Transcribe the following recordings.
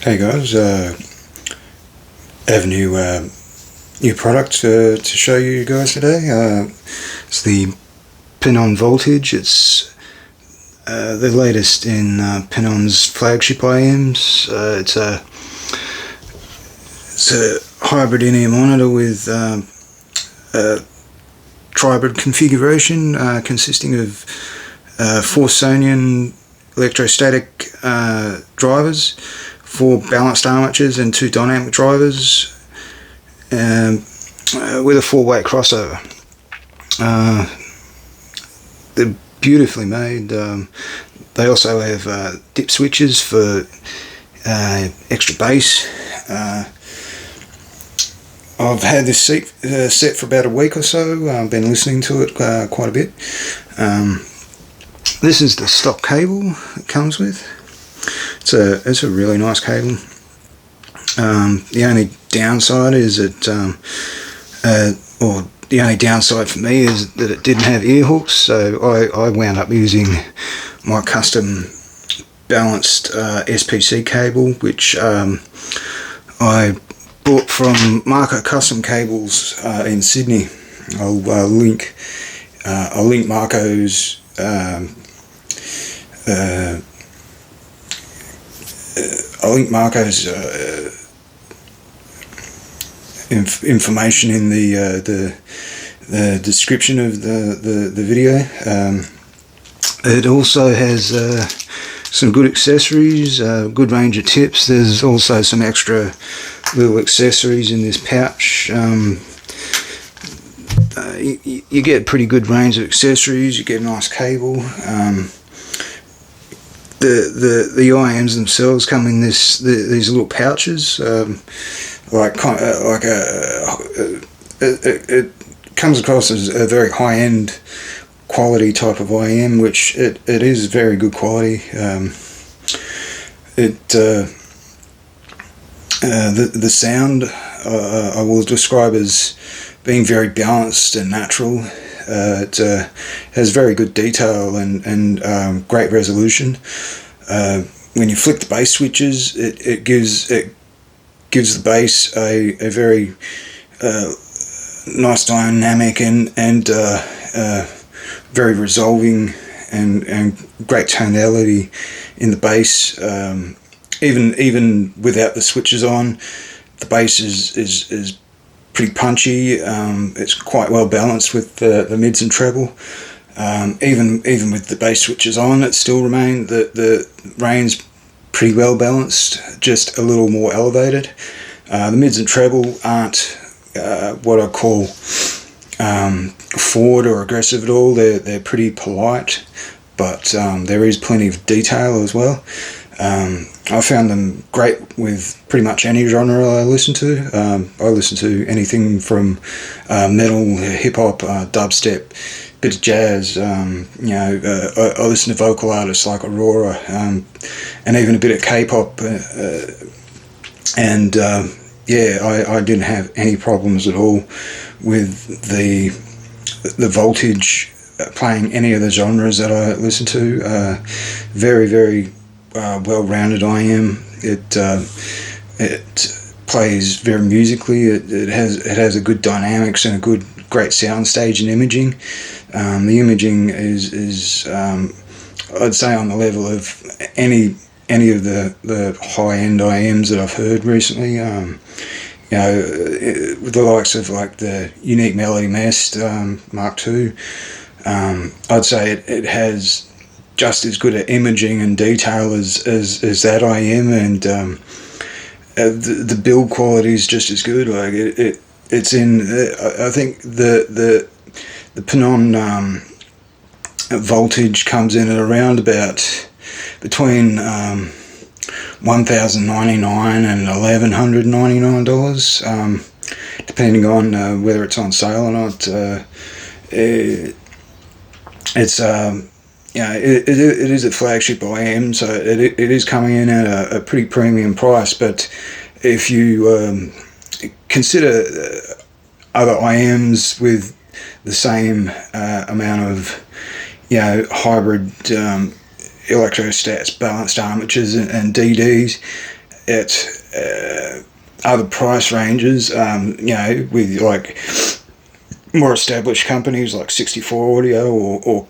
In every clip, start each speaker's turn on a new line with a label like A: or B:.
A: Hey guys, I have a new product to show you guys today. It's the Penon Voltage. It's the latest in Penon's flagship IMs. It's a hybrid in-ear monitor with a tribrid configuration consisting of 4 Sonion electrostatic drivers, 4 balanced armatures and 2 dynamic drivers, with a 4-way crossover. They're beautifully made. They also have dip switches for extra bass. I've had this set for about a week or so. I've been listening to it quite a bit. This is the stock cable it comes with. It's a really nice cable. The only downside is that, or the only downside for me is that it didn't have ear hooks, so I wound up using my custom balanced SPC cable, which I bought from Marco Custom Cables in Sydney. I'll link Marco's information in the description of the video. It also has some good accessories, good range of tips. There's also some extra little accessories in this pouch. You get a pretty good range of accessories. You get a nice cable. The IMs themselves come in these little pouches. It comes across as a very high-end quality type of IM, which it is very good quality. The sound I will describe as being very balanced and natural. It has very good detail and great resolution. When you flick the bass switches, it gives the bass a very nice dynamic and very resolving and great tonality in the bass. Even without the switches on, the bass is pretty punchy. It's quite well balanced with the mids and treble. Even with the bass switches on, it still remains the range pretty well balanced, just a little more elevated. The mids and treble aren't what I call forward or aggressive at all. They're pretty polite, but there is plenty of detail as well. I found them great with pretty much any genre I listen to. I listen to anything from metal, hip hop, dubstep, bit of jazz. I listen to vocal artists like Aurora, and even a bit of K-pop. I didn't have any problems at all with the voltage playing any of the genres that I listen to. Very, very well-rounded IM. It plays very musically. It has a good dynamics and a great soundstage and imaging. The imaging is I'd say on the level of any of the high-end IMs that I've heard recently. With the likes of like the Unique Melody Mest Mark II, I'd say it has just as good at imaging and detail as that IM, and the build quality is just as good. Like it's in. I think the Penon voltage comes in at around about between $1,099 and $1,199, depending on whether it's on sale or not. It is a flagship IM, so it is coming in at a pretty premium price. But if you consider other IMs with the same amount of hybrid electrostats, balanced armatures and DDs, at other price ranges, with like more established companies like 64 Audio or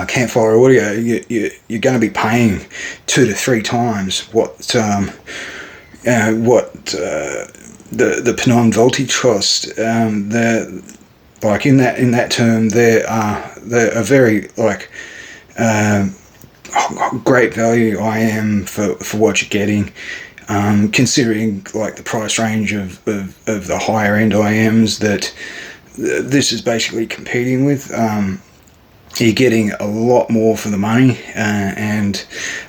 A: Campfire Audio, you're going to be paying 2 to 3 times what the Penon voltage cost. Like in that term, they're a very like great value IM for what you're getting. Considering like the price range of the higher end IMs that this is basically competing with, you're getting a lot more for the money, and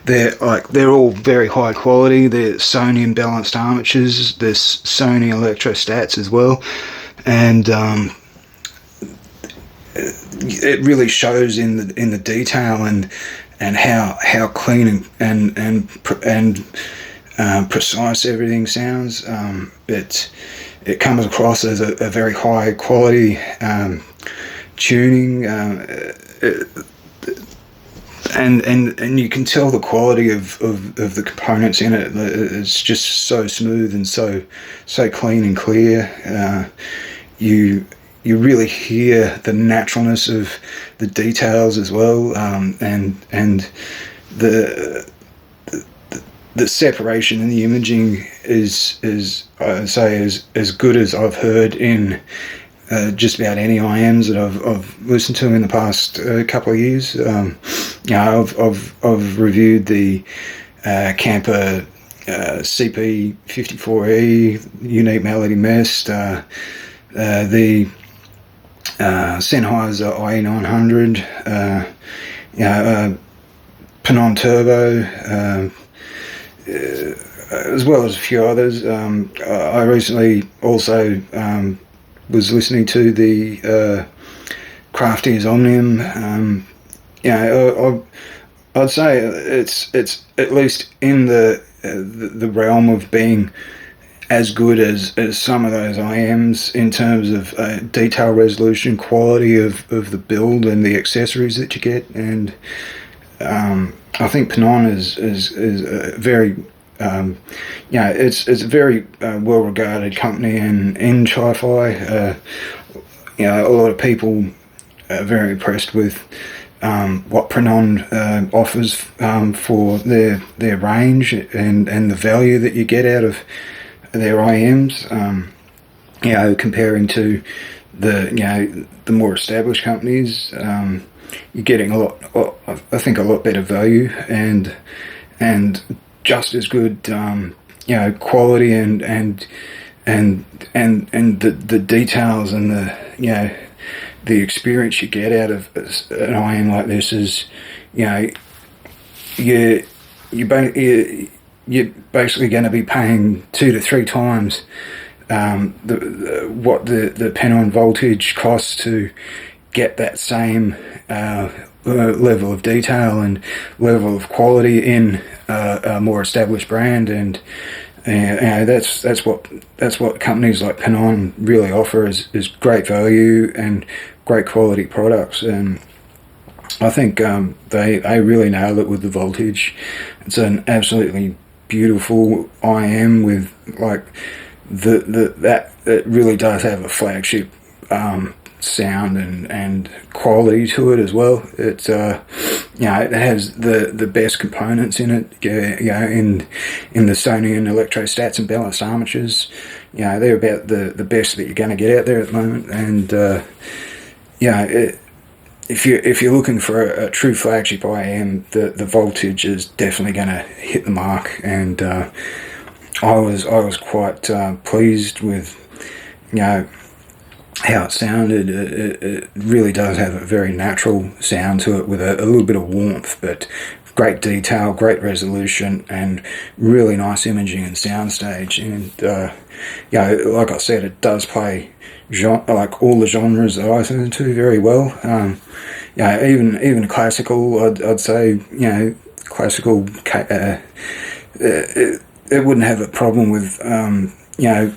A: they're all very high quality. They're Sonion balanced armatures. There's Sony electrostats as well, and it really shows in the detail and how clean and precise everything sounds. It comes across as a very high quality tuning, and you can tell the quality of the components in it. It's just so smooth and so clean and clear. You really hear the naturalness of the details as well, and the separation in the imaging is I'd say as good as I've heard in just about any IMs that I've listened to in the past couple of years. I've reviewed the Camper CP54E unique melody mist, the Sennheiser IE900, Penon Turbo, as well as a few others. I recently also was listening to the Crafty's Omnium. I'd say it's at least in the realm of being as good as some of those IMs in terms of detail resolution, quality of the build and the accessories that you get. And I think Penon is a very it's a very well regarded company in Chi-Fi. A lot of people are very impressed with what Penon offers for their range and the value that you get out of their IMs. Comparing to the more established companies, you're getting a lot better value and just as good quality and the details and the experience you get out of an IM like this is you're basically going to be paying 2 to 3 times what the Penon voltage costs to get that same level of detail and level of quality in a more established brand. And that's what companies like Penon really offer is great value and great quality products. And I think they really nailed it with the voltage. It's an absolutely beautiful IM with like that it really does have a flagship sound and quality to it as well. It's it has the best components in it. In the Sonion electrostats and balanced armatures, they're about the best that you're going to get out there at the moment. And if you're looking for a true flagship IM, the voltage is definitely going to hit the mark. And I was quite pleased with how it sounded. It really does have a very natural sound to it with a little bit of warmth, but great detail, great resolution, and really nice imaging and soundstage. And like I said, it does play like all the genres that I listen to very well. Even classical, I'd say classical. It wouldn't have a problem with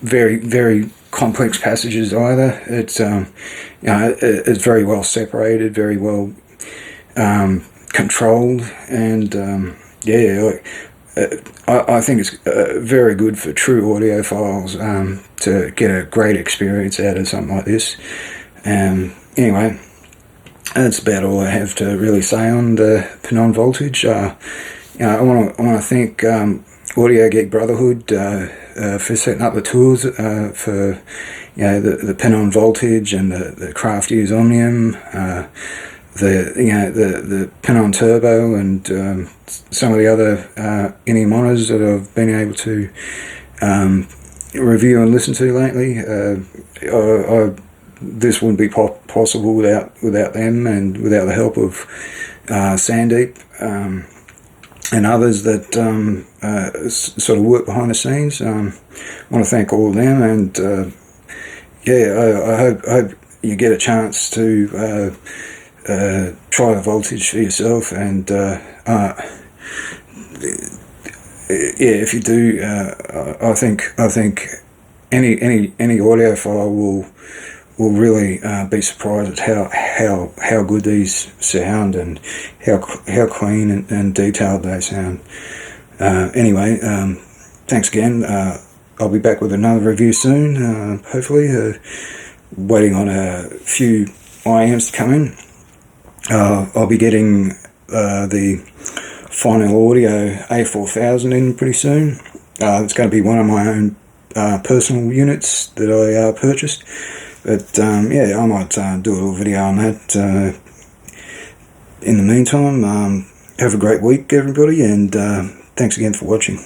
A: very very complex passages either. It's it's very well separated, very well controlled, and I think it's very good for true audiophiles to get a great experience out of something like this. Anyway, that's about all I have to really say on the Penon Voltage. I want to thank Geek Brotherhood for setting up the tours for the Penon Voltage and the Craft Use Omnium, the Penon Turbo, and some of the other any monitors that I've been able to review and listen to lately. This wouldn't be possible without them, and without the help of Sandeep and others that sort of work behind the scenes. I want to thank all of them, and I hope you get a chance to try the Voltage for yourself, and if you do, I think any audiophile will really be surprised at how good these sound, and how clean and detailed they sound. Anyway, thanks again. I'll be back with another review soon, hopefully. Waiting on a few IMs to come in. I'll be getting the Final Audio A4000 in pretty soon. It's going to be one of my own personal units that I purchased. But I might do a little video on that. In the meantime, have a great week, everybody, and thanks again for watching.